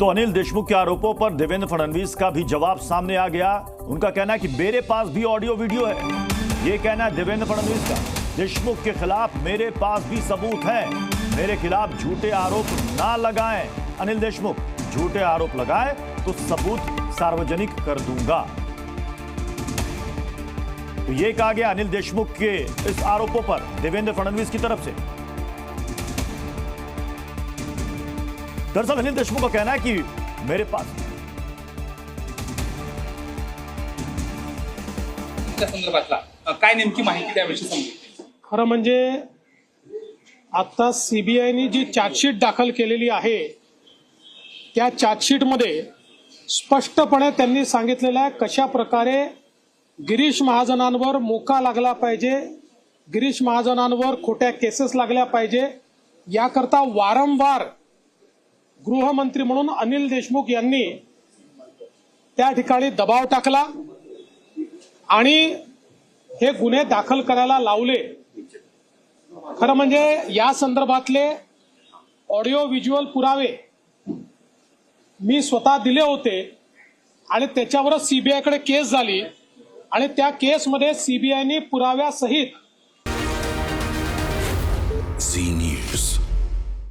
तो अनिल देशमुख के आरोपों पर देवेंद्र फडणवीस का भी जवाब सामने आ गया। उनका कहना है कि मेरे पास भी ऑडियो वीडियो है। ये कहना है देवेंद्र फडणवीस का, देशमुख के खिलाफ मेरे पास भी सबूत हैं। मेरे खिलाफ झूठे आरोप ना लगाएं। अनिल देशमुख झूठे आरोप लगाए तो सबूत सार्वजनिक कर दूंगा। तो ये कहा गया अनिल देशमुख के इस आरोपों पर देवेंद्र फडणवीस की तरफ से। दरअसल अनिल देशमुख का कहना है कि मेरे पास संदर्भातला काय नेमकी माहिती त्याविषयी सांगितली। खरं म्हणजे आता सीबीआयने जी चार्जशीट दाखल केलेली आहे त्या चार्जशीटमध्ये स्पष्टपणे त्यांनी सांगितलेलं आहे कशा प्रकारे गिरीश महाजनांवर मोका लागला पाहिजे, गिरीश महाजनांवर खोट्या केसेस लागल्या पाहिजे, याकरता वारंवार गृहमंत्री म्हणून अनिल देशमुख यांनी त्या ठिकाणी दबाव टाकला आणि हे गुन्हे दाखल करायला लावले। खरं म्हणजे या संदर्भातले ऑडिओ व्हिज्युअल पुरावे मी स्वतः दिले होते आणि त्याच्यावरच सीबीआयकडे केस झाली आणि त्या केसमध्ये सीबीआयने पुराव्यासहित